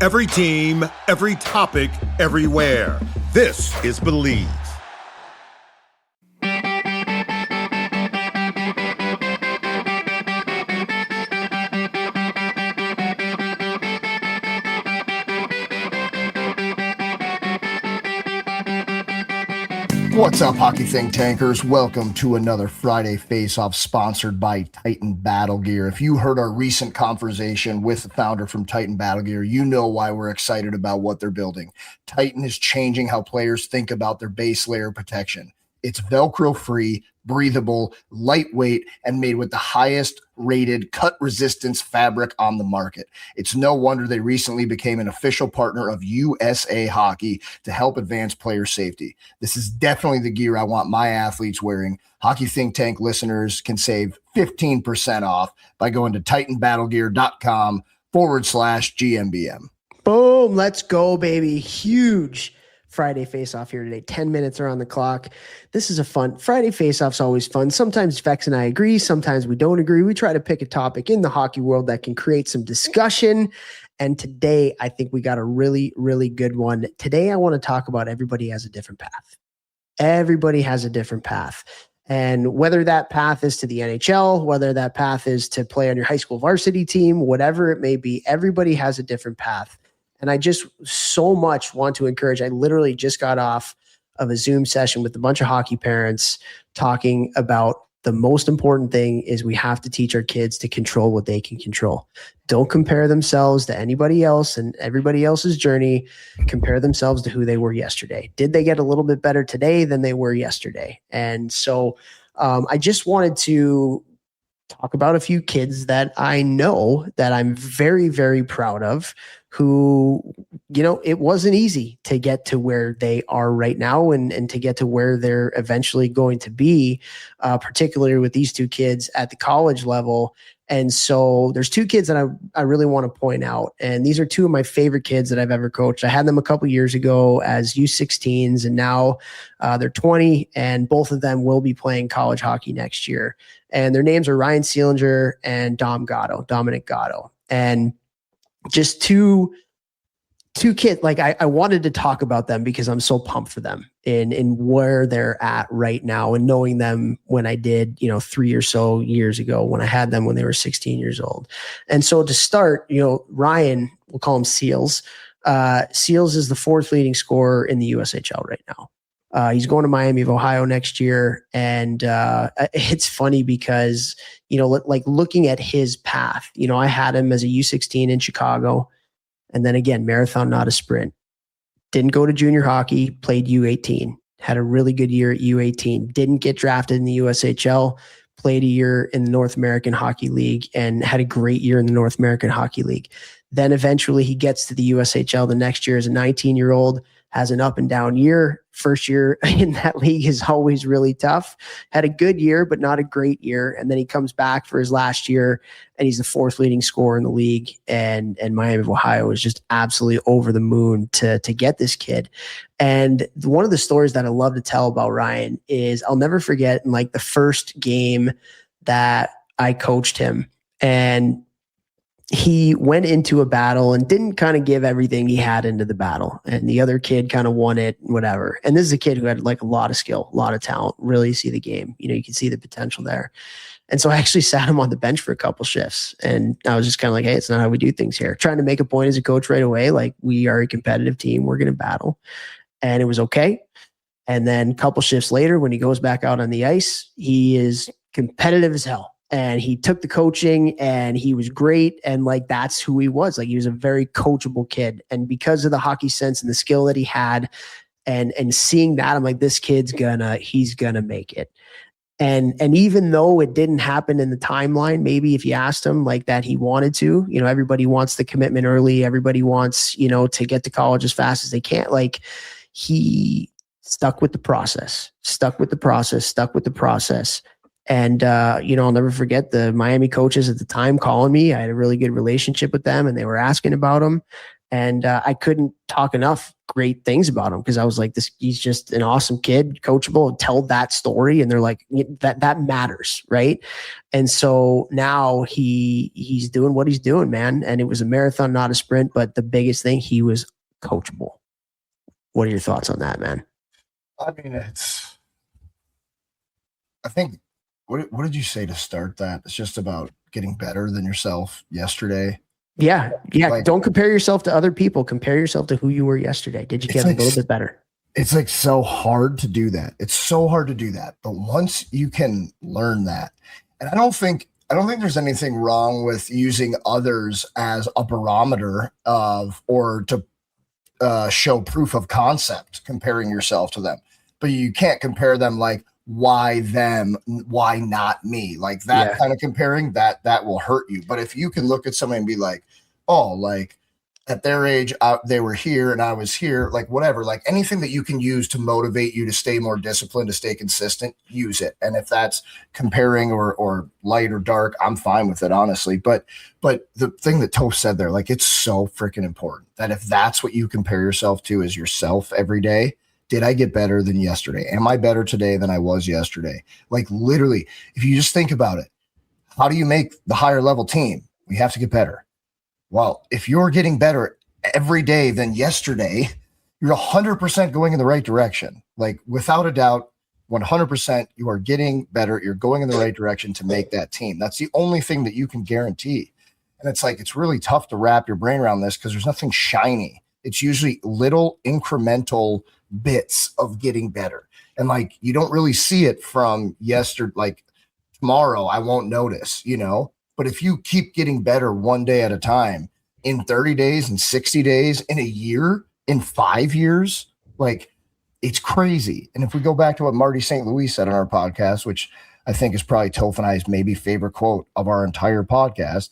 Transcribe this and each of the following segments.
Every team, every topic, everywhere. This is Believe. What's up, Hockey Think Tankers? Welcome to another Friday Face-Off sponsored by Titan Battle Gear. If you heard our recent conversation with the founder from Titan Battle Gear, you know why we're excited about what they're building. Titan is changing how players think about their base layer protection. It's Velcro-free, breathable, lightweight, and made with the highest rated cut resistance fabric on the market. It's no wonder they recently became an official partner of USA Hockey to help advance player safety. This is definitely the gear I want my athletes wearing. Hockey Think Tank listeners can save 15% off by going to titanbattlegear.com/GMBM. Boom. Let's go, baby. Huge Friday Face-Off here today. 10 minutes are on the clock. This is a fun Friday Face-Off's always fun. Sometimes Vex and I agree. Sometimes we don't agree. We try to pick a topic in the hockey world that can create some discussion. And today, I think we got a really, really good one. Today, I want to talk about everybody has a different path. Everybody has a different path. And whether that path is to the NHL, whether that path is to play on your high school varsity team, whatever it may be, everybody has a different path. And I just so much want to encourage. I literally just got off of a Zoom session with a bunch of hockey parents talking about the most important thing is we have to teach our kids to control what they can control. Don't compare themselves to anybody else and everybody else's journey. Compare themselves to who they were yesterday. Did they get a little bit better today than they were yesterday? And so I just wanted to talk about a few kids that I know that I'm very, very proud of, who, you know, it wasn't easy to get to where they are right now and to get to where they're eventually going to be, particularly with these two kids at the college level. And so there's two kids that I really want to point out. And these are two of my favorite kids that I've ever coached. I had them a couple years ago as U16s, and now they're 20, and both of them will be playing college hockey next year. And their names are Ryan Seelinger and Dominic Gatto. And just two kids, like I wanted to talk about them because I'm so pumped for them in where they're at right now, and knowing them when I did, 3 or so years ago when I had them when they were 16 years old. And so to start, Ryan, we'll call him Seals. Seals is the fourth leading scorer in the USHL right now. He's going to Miami of Ohio next year. And it's funny because, like looking at his path, I had him as a U16 in Chicago. And then again, marathon, not a sprint. Didn't go to junior hockey, played U18. Had a really good year at U18. Didn't get drafted in the USHL, played a year in the North American Hockey League, and had a great year in the North American Hockey League. Then eventually he gets to the USHL the next year as a 19-year-old, has an up and down year. First year in that league is always really tough. Had a good year, but not a great year. And then he comes back for his last year, and he's the fourth leading scorer in the league. And Miami of Ohio is just absolutely over the moon to get this kid. And one of the stories that I love to tell about Ryan is I'll never forget in like the first game that I coached him, and he went into a battle and didn't kind of give everything he had into the battle. And the other kid kind of won it, whatever. And this is a kid who had like a lot of skill, a lot of talent, really see the game. You can see the potential there. And so I actually sat him on the bench for a couple shifts. And I was just kind of like, hey, it's not how we do things here. Trying to make a point as a coach right away. Like, we are a competitive team. We're going to battle. And it was okay. And then a couple shifts later, when he goes back out on the ice, he is competitive as hell. And he took the coaching and he was great. And like, that's who he was. Like, he was a very coachable kid. And because of the hockey sense and the skill that he had and seeing that, I'm like, this kid's he's gonna make it. And even though it didn't happen in the timeline, maybe if you asked him like that, he wanted to, everybody wants the commitment early. Everybody wants, to get to college as fast as they can. Like, he stuck with the process. And, I'll never forget the Miami coaches at the time calling me. I had a really good relationship with them, and they were asking about him. And I couldn't talk enough great things about him because I was like, he's just an awesome kid, coachable, and tell that story. And they're like, that matters, right? And so now he's doing what he's doing, man. And it was a marathon, not a sprint. But the biggest thing, he was coachable. What are your thoughts on that, man? I mean, I think, what did you say to start that? It's just about getting better than yourself yesterday. Yeah. Like, don't compare yourself to other people. Compare yourself to who you were yesterday. Did you get a little bit better? It's like so hard to do that. It's so hard to do that. But once you can learn that, and I don't think there's anything wrong with using others as a barometer or to show proof of concept, comparing yourself to them. But you can't compare them like, why them, why not me? Like that kind of comparing, that will hurt you. But if you can look at somebody and be like, oh, like at their age, they were here and I was here, like whatever, like anything that you can use to motivate you to stay more disciplined, to stay consistent, use it. And if that's comparing or light or dark, I'm fine with it, honestly. But the thing that Toph said there, like, it's so freaking important that if that's what you compare yourself to as yourself every day, did I get better than yesterday? Am I better today than I was yesterday? Like literally, if you just think about it, how do you make the higher level team? We have to get better. Well, if you're getting better every day than yesterday, you're 100% going in the right direction. Like without a doubt, 100% you are getting better. You're going in the right direction to make that team. That's the only thing that you can guarantee. And it's like, it's really tough to wrap your brain around this because there's nothing shiny. It's usually little incremental bits of getting better. And like, you don't really see it from yesterday, like tomorrow, I won't notice, but if you keep getting better one day at a time in 30 days, in 60 days, in a year, in 5 years, like it's crazy. And if we go back to what Marty St. Louis said on our podcast, which I think is probably Toph and I's maybe favorite quote of our entire podcast,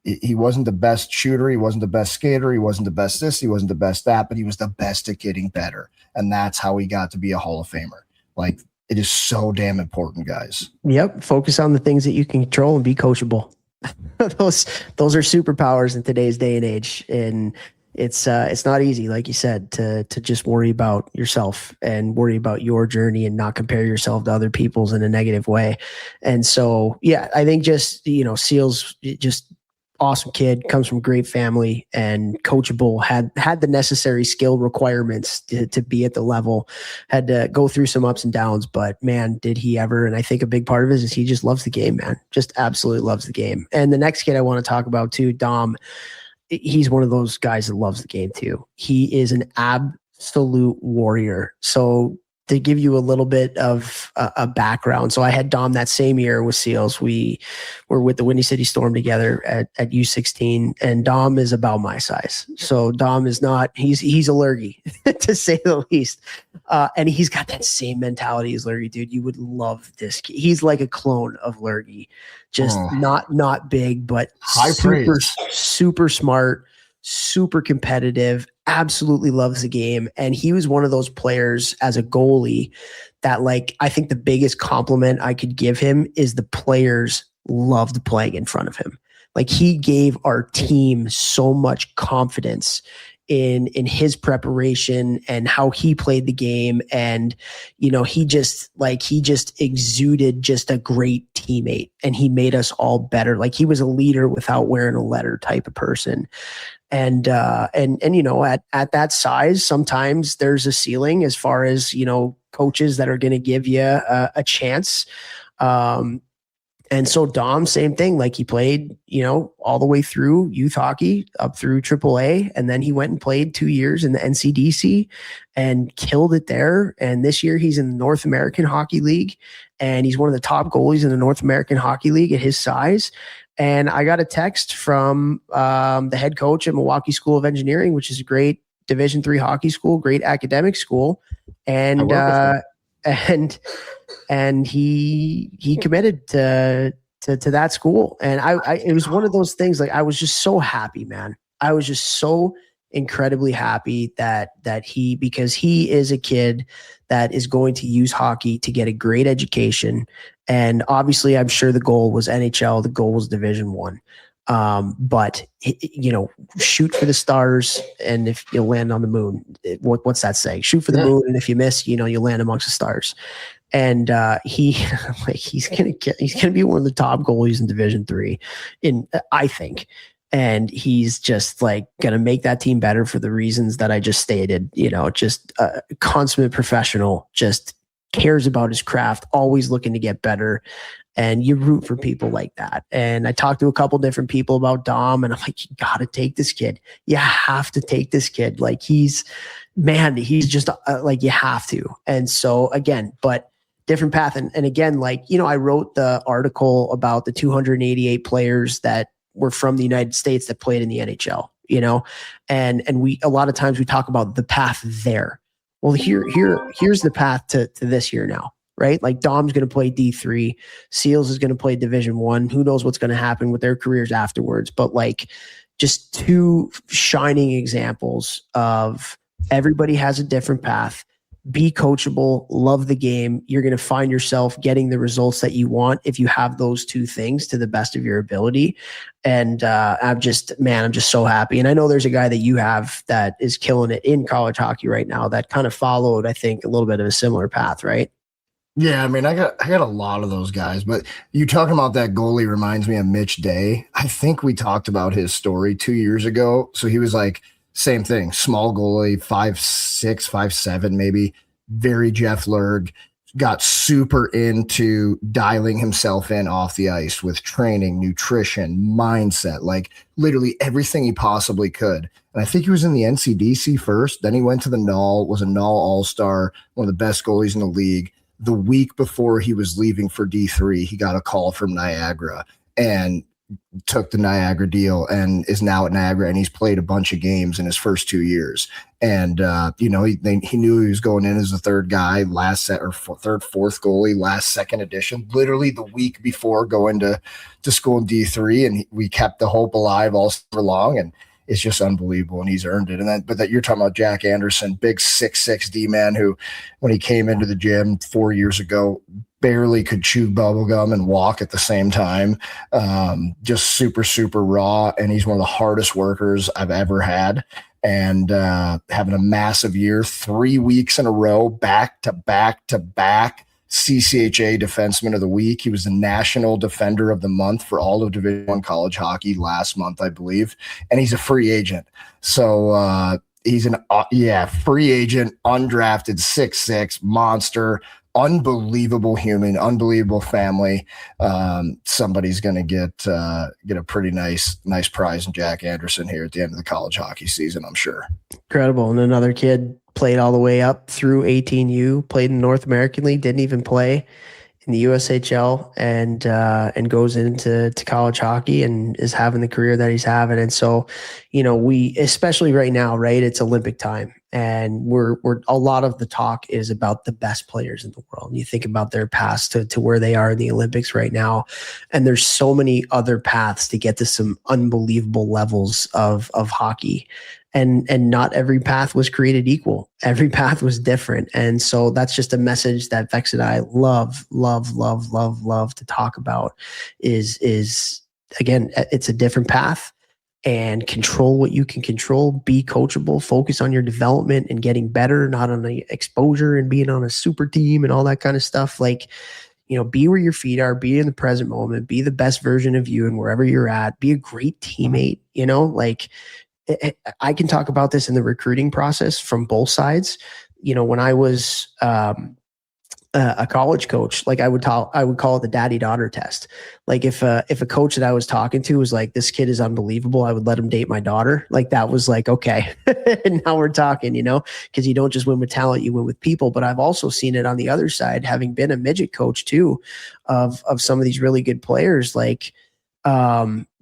he wasn't the best shooter. He wasn't the best skater. He wasn't the best this. He wasn't the best that, but he was the best at getting better. And that's how he got to be a Hall of Famer. Like, it is so damn important, guys. Yep. Focus on the things that you can control and be coachable. Those are superpowers in today's day and age. And it's not easy, like you said, to just worry about yourself and worry about your journey and not compare yourself to other people's in a negative way. And so, yeah, I think just, Seals just awesome kid, comes from a great family and coachable, had the necessary skill requirements to be at the level, had to go through some ups and downs, but man, did he ever. And I think a big part of it is he just loves the game, man, just absolutely loves the game. And the next kid I want to talk about too, Dom, he's one of those guys that loves the game too. He is an absolute warrior. So to give you a little bit of a background. So I had Dom that same year with Seals. We were with the Windy City Storm together at U16, and Dom is about my size. So Dom is not, he's a lurgy to say the least. And he's got that same mentality as Lurgy, dude. You would love this. He's like a clone of Lurgy, just not big, but super smart, super competitive, absolutely loves the game. And he was one of those players as a goalie that, like, I think the biggest compliment I could give him is the players loved playing in front of him. Like, he gave our team so much confidence in his preparation and how he played the game. And, he just exuded just a great teammate, and he made us all better. Like, he was a leader without wearing a letter type of person. And at that size, sometimes there's a ceiling as far as, coaches that are going to give you a chance. And so Dom, same thing, like he played, all the way through youth hockey up through AAA. And then he went and played 2 years in the NCDC and killed it there. And this year he's in the North American Hockey League, and he's one of the top goalies in the North American Hockey League at his size. And I got a text from the head coach at Milwaukee School of Engineering, which is a great Division III hockey school, great academic school. And he committed to that school. And it was one of those things, like, I was just so happy, man. I was just so incredibly happy because he is a kid that is going to use hockey to get a great education. And obviously I'm sure the goal was NHL, the goal was Division I. But shoot for the stars, and if you land on the moon, what's that saying? Shoot for the moon, and if you miss, you land amongst the stars. And he's gonna be one of the top goalies in Division III, I think. And he's just gonna make that team better for the reasons that I just stated. Just a consummate professional, just cares about his craft, always looking to get better. And you root for people like that. And I talked to a couple different people about Dom, and I'm like, you got to take this kid. You have to take this kid. He's just you have to. And so again, but different path. And again, I wrote the article about the 288 players that were from the United States that played in the NHL, and a lot of times we talk about the path there. Well, here's the path to this year now. Right? Dom's going to play D3, Seals is going to play Division I. Who knows what's going to happen with their careers afterwards? But just two shining examples of everybody has a different path. Be coachable, love the game. You're going to find yourself getting the results that you want if you have those two things to the best of your ability. And I'm just so happy. And I know there's a guy that you have that is killing it in college hockey right now that kind of followed, I think, a little bit of a similar path, right? Yeah, I mean, I got a lot of those guys, but you talking about that goalie reminds me of Mitch Day. I think we talked about his story 2 years ago. So he was same thing, small goalie, 5'6", 5'7", maybe, very Jeff Lerg, got super into dialing himself in off the ice with training, nutrition, mindset, literally everything he possibly could. And I think he was in the NCDC first. Then he went to the Null, was a Null All-Star, one of the best goalies in the league. The week before he was leaving for D3, he got a call from Niagara and took the Niagara deal and is now at Niagara, and he's played a bunch of games in his first 2 years. And, he knew he was going in as the third guy, fourth goalie, second edition, literally the week before going to school in D3. And we kept the hope alive all summer long, and it's just unbelievable, and he's earned it. But that you're talking about Jack Anderson, big 6'6" D-man who, when he came into the gym 4 years ago, barely could chew bubblegum and walk at the same time. Just super, super raw, and he's one of the hardest workers I've ever had. And having a massive year, 3 weeks in a row, back to back to back. CCHA Defenseman of the Week. He was the National Defender of the Month for all of Division I college hockey last month, I believe. And he's a free agent. So he's free agent, undrafted, 6'6", monster, unbelievable human, unbelievable family. Somebody's going to get a pretty nice prize in Jack Anderson here at the end of the college hockey season, I'm sure. Incredible. And another kid played all the way up through 18U, played in the North American League, didn't even play in the USHL, and goes into college hockey and is having the career that he's having. And so, we, especially right now, right, it's Olympic time, and we're a lot of the talk is about the best players in the world. And you think about their paths to where they are in the Olympics right now, and there's so many other paths to get to some unbelievable levels of hockey. And not every path was created equal. Every path was different. And so that's just a message that Vex and I love to talk about is again, it's a different path, and control what you can control, be coachable, focus on your development and getting better, not on the exposure and being on a super team and all that kind of stuff. Be where your feet are, be in the present moment, be the best version of you and wherever you're at, be a great teammate, I can talk about this in the recruiting process from both sides. When I was a college coach, I would call it the daddy-daughter test. If a coach that I was talking to was like, this kid is unbelievable, I would let him date my daughter. That was okay. And now we're talking, because you don't just win with talent, you win with people. But I've also seen it on the other side, having been a midget coach too, of some of these really good players,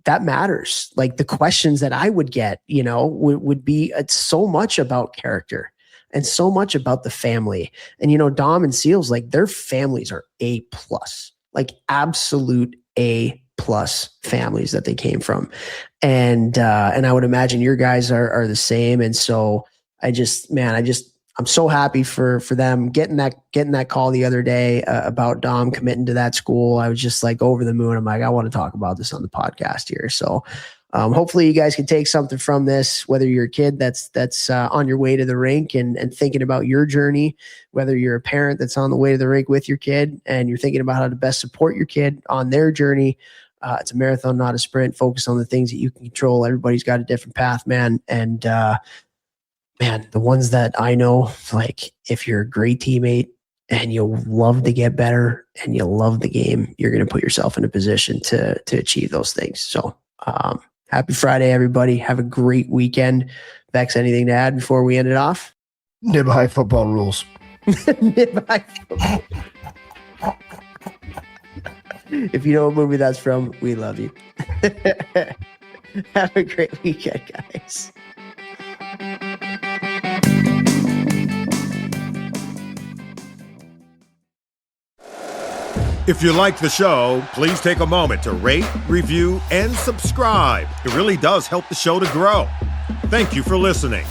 that matters. The questions that I would get, would be so much about character and so much about the family. And, Dom and Seals, their families are A+, absolute A+ families that they came from. And I would imagine your guys are the same. And so I just I'm so happy for them getting that call the other day about Dom committing to that school. I was just like over the moon. I'm like, I want to talk about this on the podcast here. So hopefully you guys can take something from this, whether you're a kid that's on your way to the rink and thinking about your journey, whether you're a parent that's on the way to the rink with your kid and you're thinking about how to best support your kid on their journey. It's a marathon, not a sprint. Focus on the things that you can control. Everybody's got a different path, man. And man, the ones that I know, like if you're a great teammate and you love to get better and you love the game, you're going to put yourself in a position to achieve those things. So happy Friday, everybody. Have a great weekend. Vex, anything to add before we end it off? Nib high football rules. Nib high football. If you know what movie that's from, we love you. Have a great weekend, guys. If you like the show, please take a moment to rate, review, and subscribe. It really does help the show to grow. Thank you for listening.